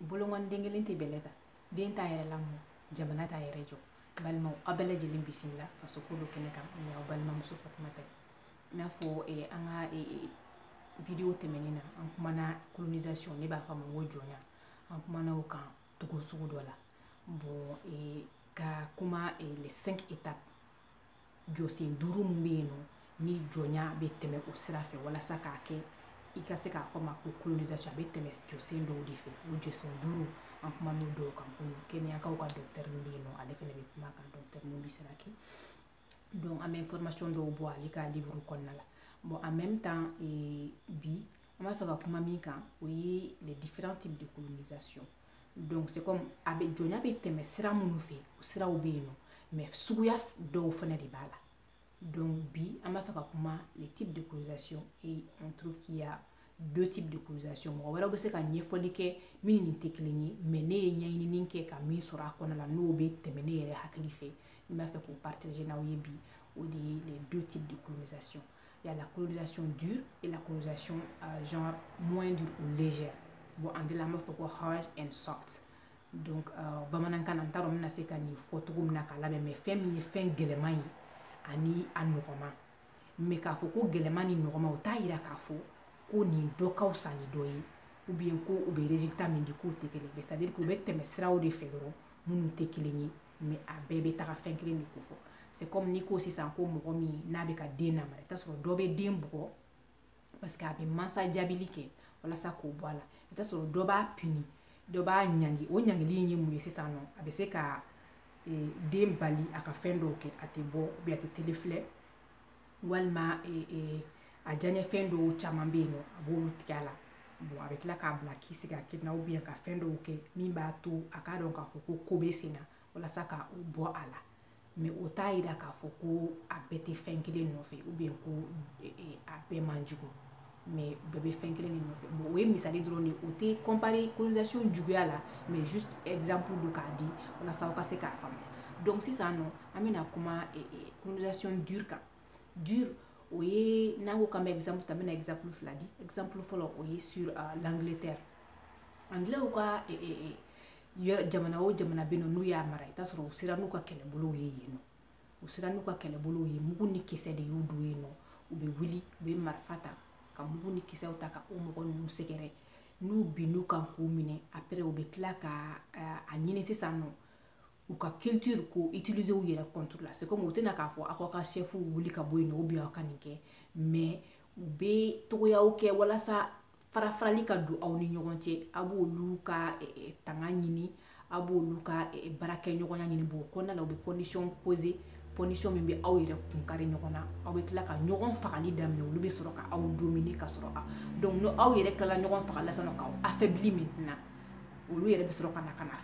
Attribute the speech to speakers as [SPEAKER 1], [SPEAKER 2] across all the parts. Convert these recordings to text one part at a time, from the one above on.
[SPEAKER 1] bolongon dengelen te beleta den ta yɛrɛ la mo jamana ta yɛrɛ jɔ balima aw bɛɛ lajɛlen bisimila faso ko do kɛnɛ kan ni aw balimamuso Fatumata ye n'a fɔ an ka video tɛmɛnen na an kumana colonisation ne b'a fɔ a ma ko jɔnya an kumana o kan togo sugu dɔ la bon ka kuma les 5 étapes jɔsen 5 mun bɛ yen nɔ ni jɔnya bɛ tɛmɛ o sira fɛ walasa k'a kɛ i ka se k'a fɔ ma ko colonisation a bɛ tɛmɛ jɔsen dɔw de fɛ o jɔsen 5 an kumana o dɔw kan kunun kɛnɛyakaw ka docteur min bɛ yen nɔ ale fana bɛ kuma kan docteur Mumbi Saraki donc an bɛ information dɔw bɔ ale ka livre kɔnɔna la bon en même temps bi an b'a fɛ ka kuma min kan o ye les différents types de colonisation donc c'est comme a bɛ jɔnya bɛ tɛmɛ sira minnu fɛ o siraw bɛ yen nɔ mais suguya dɔw fana de b'a la donc bi an b'a fɛ ka kuma les types de colonisation et on trouve qu'il y a 2 types de colonisation mɔgɔ wɛrɛw bɛ se ka ɲɛfɔli kɛ min ni tɛ kelen ye mais ne ye ɲɛɲinini kɛ ka min sɔrɔ a kɔnɔna la n'o bɛ tɛmɛ ne yɛrɛ hakili fɛ n b'a fɛ k'o partager n'aw ye bi o de ye les 2 types de colonisation il y a la colonisation dure et la colonisation genre moins dure ou légère bon anglais an b'a fɔ ko hard and soft donc bamanankan na n t'a dɔn n bɛna se ka nin fɔ cogo min na k'a labɛn mais fɛn min ye fɛn gɛlɛman ye ani a nɔgɔman mais k'a fɔ ko gɛlɛman ni nɔgɔman o t'a yira k'a fɔ ko nin dɔ ka fisa ni dɔ ye ou bien ko u bɛ résultat min di k'o tɛ kelen ye c'est à dire que u bɛ tɛmɛ siraw de fɛ dɔrɔn minnu tɛ kelen ye mais a bɛɛ bɛ taga fɛn kelen de ko fɔ c'est comme n'i ko sisan ko mɔgɔ min n'a bɛ ka den lamara i t'a sɔrɔ dɔ bɛ den bugɔ parce que a bɛ mansa jaabili kɛ walasa k'o bɔ a la i t'a sɔrɔ dɔ b'a puni dɔ b'a ɲangi o ɲangili in ye mun ye sisan nɔ a bɛ se ka den bali a ka fɛn dɔw kɛ a tɛ bɔ ou bien a tɛ télé filɛ walima a diyaɲɛ fɛn dɔw caman bɛ yen nɔ a b'olu tigɛ a la bon a bɛ tila k'a bila k'i sigi a kɛ na ou bien ka fɛn dɔw kɛ min b'a to a k'a dɔn k'a fɔ ko bɛ sen na walasa ka o bɔ a la mais o t'a yira k'a fɔ ko a bɛɛ tɛ fɛn kelen nɔfɛ ou bien ko a bɛɛ man jugu mais bɛɛ bɛ fɛn kelen de nɔfɛ bon o ye misali dɔrɔn de ye o tɛ comparer colonisation juguya la mais juste exemple do k'a di walasa aw ka se k'a faamuya donc sisan nɔ an bɛna kuma colonisation dure kan dure o ye n'an ko k'an bɛ exemple ta n bɛna exemple 2 di exemple fɔlɔ o ye sur l'Angleterre anglais ka jamana o jamana bɛ yen nɔ n'u y'a mara i t'a sɔrɔ u sera n'u ka kɛlɛbolow ye yen nɔ u sera n'u ka kɛlɛbolow ye mugu ni kisɛ de y'u don yen nɔ u bɛ wuli u bɛ marifa ta ka mugu ni kisɛw ta ka o mɔgɔ ninnu sɛgɛrɛ n'u binn'u kan k'u minɛ après u bɛ tila ka a ɲini sisan nɔ u ka culture ko utiliser u yɛrɛ contre la c'est comme u tɛna k'a fɔ aw ka chef wuli ka bɔ yen nɔ ou bien aw ka nin kɛ mais u bɛ togoyaw kɛ walasa farafarali ka don aw ni ɲɔgɔn cɛ a b'olu ka tanga ɲini a b'olu ka baarakɛɲɔgɔnya ɲini bon o kɔnɔna la u bɛ condition poser condition min bɛ aw yɛrɛ kunkari ɲɔgɔn na aw bɛ tila ka ɲɔgɔn fagali daminɛ olu bɛ sɔrɔ ka aw dominer ka sɔrɔ donc ni aw yɛrɛ tilala ɲɔgɔn fagali la sisan nɔ k'aw affaibli maintenant olu yɛrɛ bɛ sɔrɔ ka na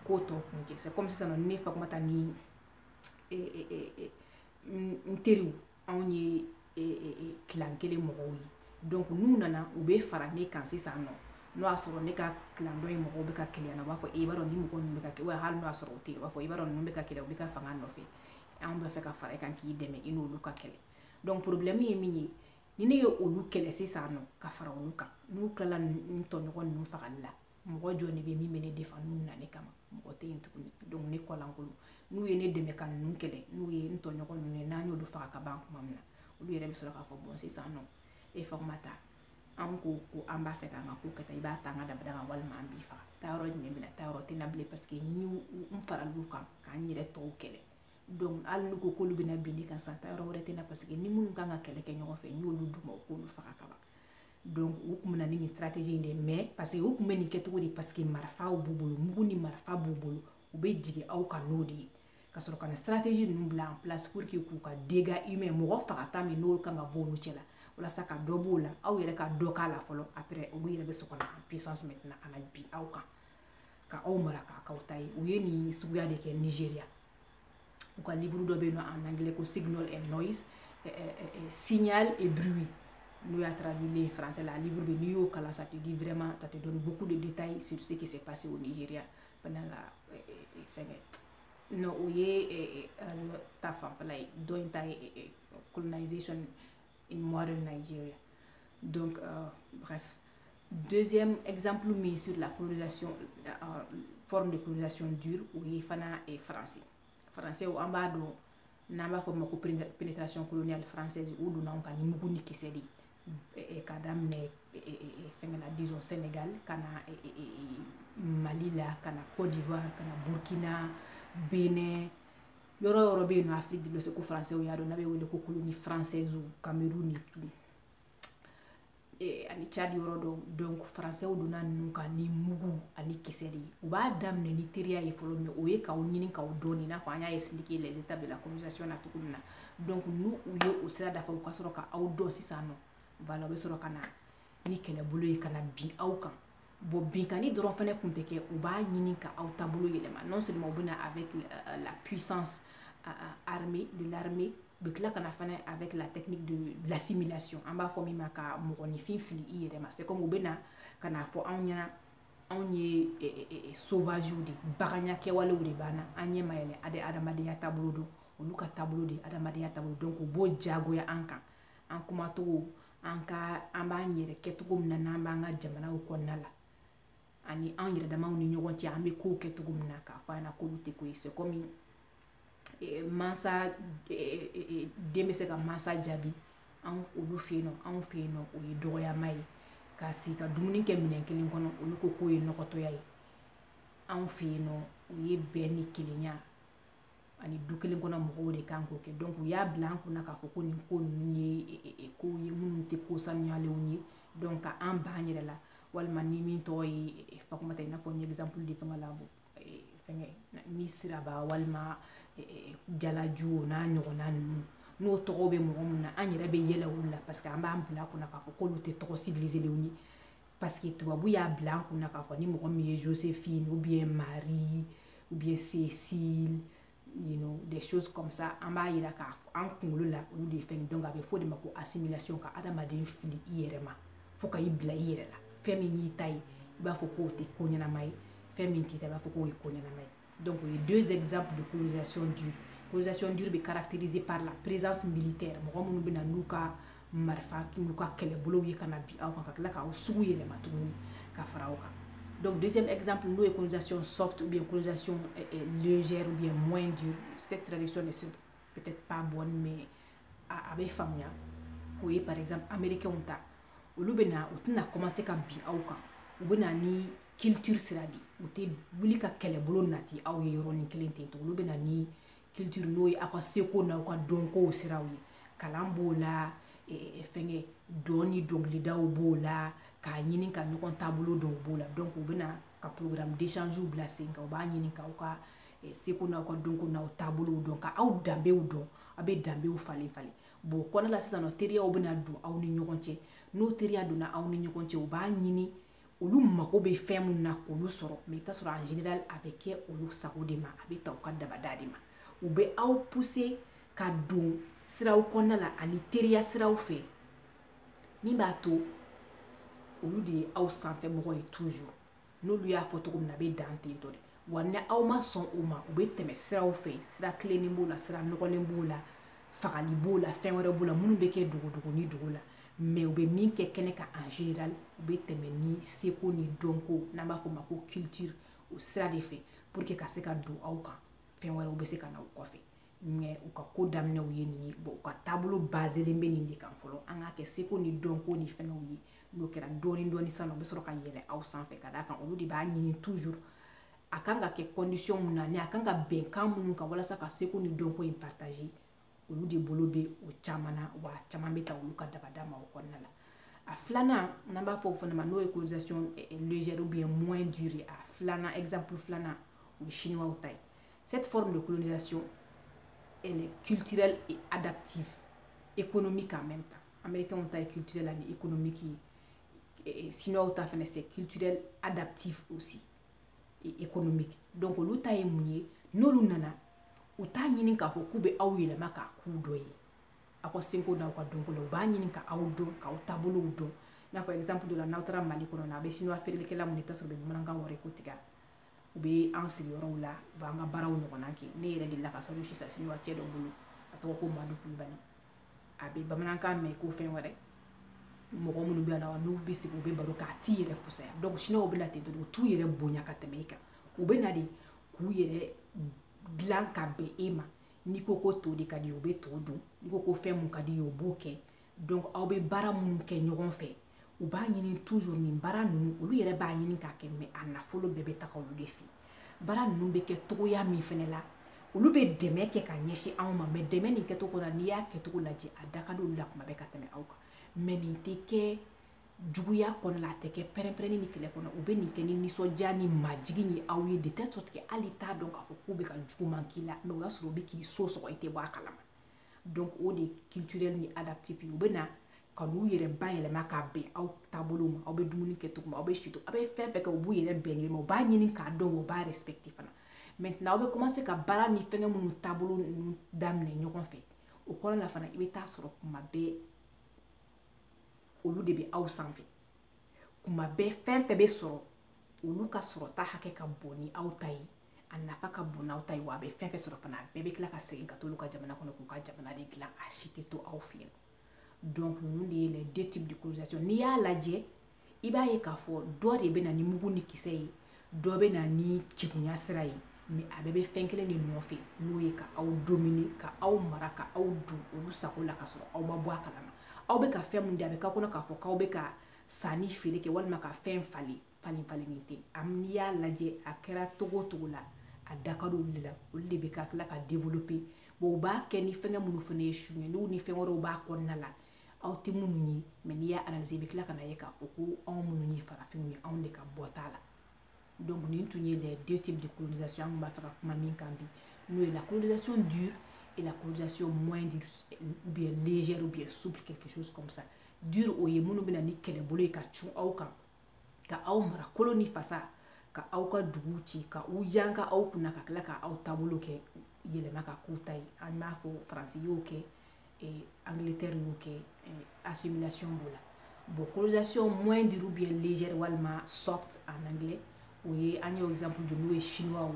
[SPEAKER 1] ko tɔ kuncɛ c'est comme sisan nɔ ni Fatumata ni n teriw anw ye clan kelen mɔgɔw ye donc n'u nana u bɛ fara ne kan sisan nɔ n'o y'a sɔrɔ ne ka clan dɔ in mɔgɔw bɛ ka kɛlɛ na u b'a fɔ i b'a dɔn ni mɔgɔ ninnu bɛ ka kɛlɛ hali n'o y'a sɔrɔ o tɛ yen u b'a fɔ i b'a dɔn ninnu bɛ ka kɛlɛ u bɛ ka fanga nɔfɛ anw bɛ fɛ ka fara i kan k'i dɛmɛ i n'olu ka kɛlɛ donc problème ye min ye ni ne ye olu kɛlɛ sisan nɔ ka fara olu kan n'u tilala n tɔɲɔgɔn ninnu fagali la mɔgɔ jɔn de bɛ min bɛ ne défendre n'u na ne kama mɔgɔ tɛ yen tuguni donc ne kɔlankolon n'u ye ne dɛmɛ ka ninnu kɛlɛ n'u ye n tɔɲɔgɔn ninnu ye n'an y'olu faga ka ban tuma min na olu yɛrɛ bɛ sɔrɔ k'a fɔ bon sisan nɔ e Fatumata an ko an b'a fɛ k'an ka ko kɛ tan i b'a ta an ka dabada kan walima an b'i faga taa yɔrɔ jumɛn bɛna taa yɔrɔ tɛ na bilen parce que n faral'u kan k'an yɛrɛ tɔw kɛlɛ donc hali n'u ko k'olu bɛna bin ne kan sisan taa yɔrɔ wɛrɛ tɛ na parce que ni minnu kan ka kɛlɛ kɛ ɲɔgɔn fɛ n y'olu d'u ma u k'olu faga ka ban donc u tun bɛ na ni nin stratégie in de mais parce que u tun bɛ nin kɛ cogo di parce que marifaw b'u bolo mugu ni marifa b'u bolo u bɛ jigin aw kan n'o de ye ka sɔrɔ ka na stratégie ninnu bila en place pour que k'u ka dégâts humains mɔgɔ fagata min n'olu kan ka bɔ olu cɛ la walasa ka dɔ b'o la aw yɛrɛ ka dɔ k'a la fɔlɔ après olu yɛrɛ bɛ sɔrɔ ka na en puissance maintenant ka na bin aw kan ka aw mara k'a k'aw ta ye u ye nin suguya de kɛ Nigéria u ka livre dɔ bɛ yen nɔ en anglais ko Signal and Noise signal et bruit n'o y'a traduit en français la livre bɛ n'i y'o kalan ça te dit vraiment ça te donne beaucoup de détails sur ce qui s'est passé au Nigeria pendant la fɛngɛ non o ye ta fanfɛla ye dɔ in ta ye colonisation in modern Nigeria donc bref Deuxième exemple mis sur la colonisation, forme de colonisation dure, oui, fana est français. Français ou ambado n'amba forme ko pénétration coloniale française ou do nan kan mugu ni kisedi e kadam ne fengala disons Sénégal kana Mali la kana Côte d'Ivoire kana Burkina Bénin yoro be no Afrique de l'Ouest ko français o yado nabe wele ko colonie française ou Cameroun et tout ani Tchad yɔrɔ dɔ donc français donna ninnu kan ni mugu ani kisɛ de ye u b'a daminɛ ni teriya ye fɔlɔ mais o ye k'aw ɲini k'aw dɔn i n'a fɔ an y'a expliquer les étapes de la colonisation na cogo min na donc n'u ye o sira dafa u ka sɔrɔ ka aw dɔn sisan nɔ voilà u bɛ sɔrɔ ka na ni kɛlɛbolo ye ka na bin aw kan bon binkani dɔrɔn fɛnɛ kun tɛ kɛ u b'a ɲini ka aw taabolo yɛlɛma non seulement u bɛ na avec la puissance armée de l'armée bɛ tila kana fana avec la technique de l'assimilation an b'a fɔ min ma ka mɔgɔninfin fili i yɛrɛ ma c'est comme u bɛ na ka n'a fɔ anw ɲɛna anw ye sauvage de baganya kɛwalew de b'an na an ɲɛ ma yɛlɛ adamadenya taabolo dɔn olu ka taabolo de adamadenya taabolo donc u b'o jagoya an kan an kumacogo an b'an yɛrɛ kɛcogo min na n'an b'an ka jamanaw kɔnɔna la ani an yɛrɛ damaw ni ɲɔgɔn cɛ an bɛ kow kɛcogo min na k'a fɔ an ɲɛna k'olu tɛ ko ye c'est comme mansa den bɛ se ka mansa jaabi olu fɛ yen nɔ anw fɛ yen nɔ o ye dɔgɔyama ye ka sigi ka dumuni kɛ minɛn kelen kɔnɔ olu ko k'o ye nɔgɔtɔya ye anw fɛ yen nɔ o ye bɛn ni kelenya ani du kelen kɔnɔ mɔgɔw de kan k'o kɛ donc u y'a bila an kunna k'a fɔ ko nin ko ninnu ye kow ye minnu tɛ ko sanuyalenw ye donc ka an ban yɛrɛ la walima ni min tɔgɔ ye Fatumata i n'a fɔ n ye exemple de fɛngɛ la fɛngɛ ni Siraba walima Jalaju n'a ɲɔgɔnna ninnu n'o tɔgɔ bɛ mɔgɔ min na an yɛrɛ bɛ yɛlɛ olu la parce que an b'an bila kunna k'a fɔ k'olu tɛ tɔgɔ civilisélenw ye parce que tubabu y'a bila an kunna k'a fɔ ni mɔgɔ min ye Joséphine ou bien Marie ou bien Cécile you know des choses comme ça an b'a yira k'a fɔ an kunkolo la olu de ye fɛn donc a bɛ fɔ o de ma ko assimilation ka adamaden fili i yɛrɛ ma fo ka i bila i yɛrɛ la fɛn min y'i ta ye i b'a fɔ k'o tɛ ko ɲɛnama ye fɛn min t'i ta i b'a fɔ k'o ye ko ɲɛnama ye donc il y a deux exemples de colonisation dure. Colonisation dure est caractérisée par la présence militaire. Mɔgɔ minnu bɛ na n'u ka marifa n'u ka kɛlɛbolow ye ka na bi aw kan ka tila k'aw sugu yɛlɛma tuguni ka fara aw kan. Donc deuxième exemple n'o ye colonisation soft ou bien colonisation légère ou bien moins dure. Cette traduction n'est peut-être pas bonne mais a bɛ faamuya. O ye par exemple américains ta olu bɛ na u tɛna commencer ka bin aw kan u bɛ na ni culture sira de u tɛ wuli ka kɛlɛbolo nati aw ye yɔrɔnin kelen ten to olu bɛ na ni culture n'o ye aw ka seko n'aw ka dɔnkow siraw ye kalan b'o la fɛngɛ dɔn ni dɔnkilidaw b'o la k'a ɲini ka ɲɔgɔn taabolo dɔw b'o la donc u bɛ na ka programme d'échange bila sen kan u b'a ɲini k'aw ka seko n'aw ka dɔnko n'aw taabolow dɔn ka aw danbew dɔn aw bɛ danbew falen falen bon kɔnɔ la sisan nɔ teriyaw bɛ na don aw ni ɲɔgɔn cɛ n'o teriya donna aw ni ɲɔgɔn cɛ u b'a ɲini olu mago bɛ fɛn mun na k'olu sɔrɔ mais i t'a sɔrɔ en général a bɛ kɛ olu sago de ma a bɛ ta u ka dabada de ma u bɛ aw pousser ka don siraw kɔnɔna la ani teriya siraw fɛ min b'a to olu de ye aw sanfɛ mɔgɔ ye toujours n'olu y'a fɔ cogo min na a bɛ dan ten tɔ de wa ni aw ma sɔn o ma u bɛ tɛmɛ siraw fɛ sira tilennen b'o la sira nɔgɔlen b'o la fagali b'o la fɛn wɛrɛ b'o la minnu bɛ kɛ dogo ni dogo la mais u bɛ min kɛ kɛnɛ kan en général u bɛ tɛmɛ ni seko ni dɔnko n'an b'a fɔ o ma ko culture o sira de fɛ pour que ka se ka don aw kan fɛn wɛrɛw bɛ se ka na u kɔfɛ mais u ka ko daminɛw ye nin ye bon u ka taabolo baselen bɛ nin de kan fɔlɔ an k'a kɛ seko ni dɔnko ni fɛngɛw ye n'o kɛra dɔɔni dɔɔni sisan u bɛ sɔrɔ ka yɛlɛ aw sanfɛ ka d'a kan olu de b'a ɲini toujours a kan ka kɛ condition mun na ni a kan ka bɛnkan minnu kan walasa ka seko ni dɔnko in partager olu de bolo bɛ o caman na wa caman bɛ ta olu ka dabada ma o kɔnɔna la a filanan n'an b'a fɔ o fana ma n'o ye colonisation légère ou bien moins dure a filanan exemple filanan o ye chinois ta ye cette forme de colonisation elle est culturelle et adaptive économique en même temps américains ta ye culturelle ani économique ye chinois ta fana c'est culturel adaptif aussi et économique donc olu ta ye mun ye n'olu nana u t'a ɲini k'a fɔ k'u bɛ aw yɛlɛma k'a k'u dɔ ye aw ka seko n'aw ka dɔnko la u b'a ɲini ka aw dɔn k'aw taabolow dɔn i n'a fɔ exemple dɔ la n'aw taara Mali kɔnɔ na a bɛ chinois feerelikɛla mun ye i t'a sɔrɔ u bɛ bamanankan wari ko tigɛ u bɛ an sigiyɔrɔw la u b'an ka baaraw ɲɔgɔnna kɛ ne yɛrɛ delila ka sɔrɔ sisan chinois cɛ dɔ bolo a tɔgɔ ko Madu Kulibali a bɛ bamanankan mɛn ko fɛn wɛrɛ mɔgɔ minnu bɛ yan n'u bɛ sigi u bɛ baro kɛ a t'i yɛrɛ fusaya donc chinois bɛ na ten tɔ u t'u yɛrɛ bonya ka tɛmɛ i kan u bɛ na de k'u yɛrɛ dilan ka bɛn e ma n'i ko ko to de ka di ye u bɛ to dun n'i ko ko fɛn mun ka di ye u b'o kɛ donc aw bɛ baara minnu kɛ ɲɔgɔn fɛ u b'a ɲini toujours nin baara ninnu olu yɛrɛ b'a ɲini k'a kɛ mais a nafolo bɛɛ bɛ taga olu de fɛ baara ninnu bɛ kɛ togoya min fɛnɛ la olu bɛ dɛmɛ kɛ ka ɲɛsin anw ma mais dɛmɛ nin kɛcogo la n'i y'a kɛcogo lajɛ a da ka di olu la kuma bɛɛ ka tɛmɛ aw kan mais nin tɛ kɛ juguya kɔnɔ la a tɛ kɛ pɛrɛn-pɛrɛnni ni kɛlɛ kɔnɔ u bɛ nin kɛ ni nisɔndiya ni majigin ye aw ye de telle sorte que hali t'a dɔn k'a fɔ k'u bɛ ka juguman k'i la mais o y'a sɔrɔ u bɛ k'i so sɔgɔ i tɛ bɔ a kalama donc o de ye culturel ni adaptif ye u bɛ na ka n'u yɛrɛ bayɛlɛma k'a bɛn aw taabolo ma aw bɛ dumuni kɛ cogo min aw bɛ si aw bɛ fɛn fɛn kɛ u b'u yɛrɛ bɛn ɲɔgɔn ma u b'a ɲini k'a dɔn u b'a respecter fana maintenant aw bɛ commencer ka baara ni fɛngɛ minnu taabolo ninnu daminɛ ɲɔgɔn fɛ o kɔrɔ la fana i bɛ taa sɔrɔ kuma bɛɛ olu de bɛ aw sanfɛ kuma bɛɛ fɛn fɛn bɛ sɔrɔ olu ka sɔrɔta hakɛ ka bon ni aw ta ye a nafa ka bon n'aw ta ye wa a bɛ fɛn fɛn sɔrɔ fana a bɛɛ bɛ tila ka segin ka t'olu ka jamana kɔnɔ k'u ka jamana de dilan a si tɛ to aw fɛ yen donc ninnu de ye les deux types de colonisation n'i y'a lajɛ i b'a ye k'a fɔ dɔ de bɛ na ni mugu ni kisɛ ye dɔ bɛ na ni kegunya sira ye mais a bɛɛ bɛ fɛn kelen de nɔfɛ n'o ye ka aw dominer ka aw mara ka aw dun olu sago la ka sɔrɔ aw ma bɔ a kalama aw bɛ ka fɛn min di a bɛ k'a kɔnɔ k'a fɔ k'aw bɛ ka sanni feere kɛ walima ka fɛn falen nin tɛ n'i y'a lajɛ a kɛra togo o togo la a da ka di olu de la olu de bɛ ka tila ka développer bon u b'a kɛ ni fɛngɛ minnu fana ye su ye n'u ni fɛn wɛrɛw b'a kɔnɔna la aw tɛ minnu ye mais n'i y'a analyser i bɛ tila ka na ye k'a fɔ ko anw minnu ye farafinw ye anw de ka bɔ t'a la donc nin tun ye les deux types de colonisation an tun b'a fɛ ka kuma min kan bi n'o ye la colonisation dure et la colonisation moins dure ou bien légère ou bien souple quelque chose comme ça dure o ye minnu bɛ na ni kɛlɛbolo ye ka cun aw kan ka aw mara kolo ni fasa ka aw ka dugu ci ka u yanka aw kunna ka tila ka aw taabolo kɛ yɛlɛma ka k'u ta ye an b'a fɔ faransi y'o kɛ Angleterre y'o kɛ assimilation b'o la bon colonisation moins dure ou bien légère walima soft en anglais o ye an y'o exemple de n'o ye chinois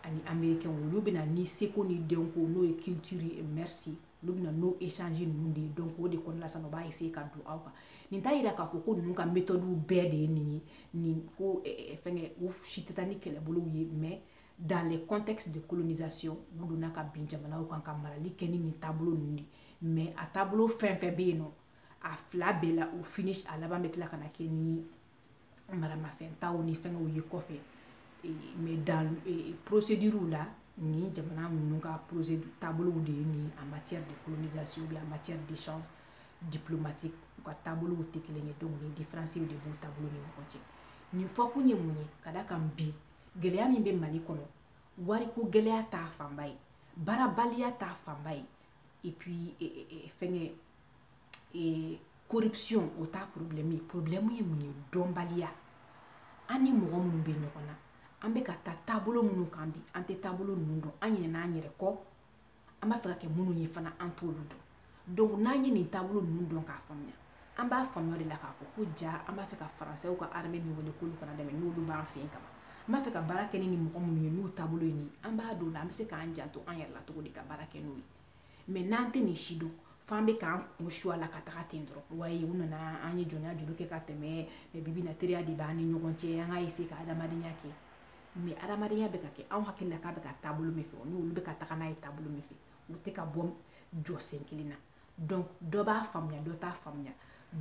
[SPEAKER 1] ani américain olu bɛ na ni seko ni dɔnko n'o ye culture ye merci olu bɛ na n'o échange ninnu de ye donc o de kɔnɔna sisan u b'a essayer ka don aw kan nin t'a yira k'a fɔ ko ninnu ka méthode bɛɛ de ye nin ye nin ko fɛngɛ u si tɛ taa ni kɛlɛbolow ye mais dans les contextes de colonisation u donna ka bin jamanaw kan ka marali kɛ ni nin taabolo ninnu de mais a taabolo fɛn fɛn bɛ yen nɔ a fila bɛɛ la o finish a laban bɛ tila ka na kɛ ni maramafɛntaw ni fɛngɛw ye kɔfɛ mais dans procédure la ni jamana ninnu ka procédure taabolow de ye nin en matière de colonisation ou bien en matière d'échange diplomatique u ka taabolow tɛ kelen ye donc ni différence de b'u taabolo ni ɲɔgɔn cɛ nin fɔkun ye mun ye ka da kan bi gɛlɛya min bɛ mali kɔnɔ wariko gɛlɛya t'a fanba ye baarabaliya t'a fanba ye et puis fɛngɛ corruption o t'a problème ye problème ye mun ye dɔnbaliya an ni mɔgɔ minnu bɛ ɲɔgɔn na an bɛ ka taa taabolo minnu kan bi an tɛ taabolo ninnu dɔn an ɲinɛna an yɛrɛ kɔ an b'a fɛ ka kɛ minnu ye fana an t'olu dɔn donc n'an ye nin taabolo ninnu dɔn k'a faamuya an b'a faamuya de la k'a fɔ ko ja an b'a fɛ ka faransɛw ka armée min wele k'olu kana dɛmɛ n'olu b'an fɛ yen kama an b'a fɛ ka baara kɛ ni nin mɔgɔ minnu ye n'u taabolo ye nin an b'a dɔn o la an bɛ se k'an janto an yɛrɛ la cogo di ka baara kɛ n'o ye mais n'an tɛ nin si dɔn f'an bɛ k'an kun su a la ka taga ten dɔrɔn wayi u nana an ye jɔnya juru kɛ ka tɛmɛ bibi na teriya de b'an ni ɲɔgɔn cɛ an ka essayer ka adamadenya kɛ mais adamadenya bɛ ka kɛ anw hakili la k'a bɛ ka taabolo min fɛ o n'olu bɛ ka taga n'a ye taabolo min fɛ u tɛ ka bɔ jɔ sen kelen na donc dɔ b'a faamuya dɔ t'a faamuya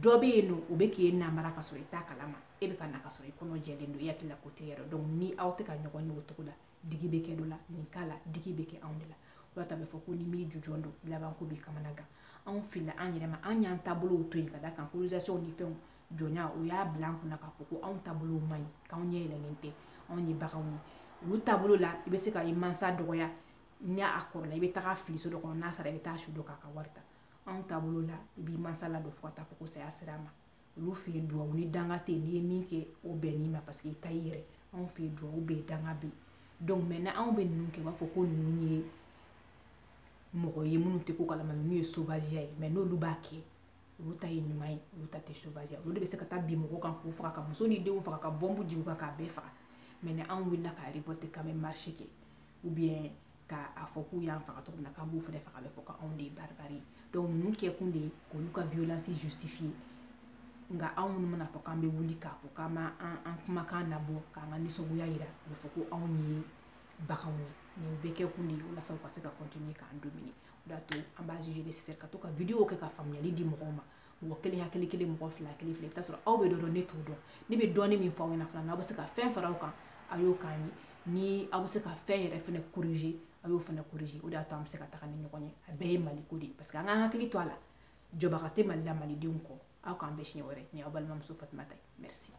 [SPEAKER 1] dɔ bɛ yen nɔ o bɛ k'e namara ka sɔrɔ i t'a kalama e bɛ ka na ka sɔrɔ i kɔnɔ jɛlen don i hakili la ko tɛ yɛrɛ donc ni aw tɛ ka ɲɔgɔn ye o cogo la digi bɛ kɛ dɔ la nin k'a la digi bɛ kɛ anw de la o ta bɛ fɔ ko ni m'i jujɔn don laban ko b'i kamana gan anw filila an yɛrɛ ma an y'an taabolow to yen ka da kan colonisation ni fɛnw jɔnya o y'a bila an kunna k'a fɔ ko anw taabolow man ɲi k'anw ɲɛ yɛlɛnnen tɛ anw ye baganw ye olu taabolo la i bɛ se ka i mansa dɔgɔya ni a kɔrɔla i bɛ taga fili so dɔ kɔnɔ n'a sara i bɛ taa su dɔ k'a ka wari ta anw taabolo la i b'i mansa ladon fo ka taa fɔ ko saya sera a ma olu fɛ yen duwawu ni danga tɛ yen n'i ye min kɛ o bɛnn'i ma parce que i ta y'i yɛrɛ anw fɛ yen duwawu bɛ yen danga bɛ yen donc maintenant anw bɛ ninnu kɛ u b'a fɔ ko ninnu ye mɔgɔ ye minnu tɛ ko kalama ninnu ye sauvage ye mais n'olu b'a kɛ olu ta ye ɲuman ye olu ta tɛ sauvage olu de bɛ se ka taa bin mɔgɔw kan k'u faga ka muso ni denw faga ka bɔnbu jigin u kan k'a bɛɛ faga mais ni anw wulila ka révolte k'an bɛ marché kɛ ou bien k'a fɔ k'u y'an faga cogo min na k'an b'u fɛnɛ faga a bɛ fɔ k'anw de ye baribari ye donc ninnu kɛkun de ye k'olu ka violence justifier nga anw minnu mana fɔ k'an bɛ wuli k'a fɔ k'an ma an kumakan labɔ k'an ka nisɔngoya yira a bɛ fɔ ko anw ye baganw ye nin bɛɛ kɛ kun de ye walasa u ka se ka continuer k'an dominer o de y'a to an b'a juger nécessaire ka to ka vidéo kɛ ka faamuyali di mɔgɔw ma mɔgɔ kelen hakili kelen mɔgɔ fila hakili fila i bɛ taa sɔrɔ aw bɛ dɔ dɔn ne t'o dɔn ne bɛ dɔɔni min fɔ aw ɲɛna fana n'aw bɛ se ka fɛn fara aw kan a y'o k'an ye ni aw bɛ se ka fɛn yɛrɛ fana corriger a y'o fana corriger o de y'a to an bɛ se ka taga ni ɲɔgɔn ye a bɛɛ ye maliko de ye parce que an k'an hakili to a la jɔbaga tɛ Mali la malidenw kɔ aw k'an bɛn siɲɛ wɛrɛ ni aw balimamuso Fatumata ye merci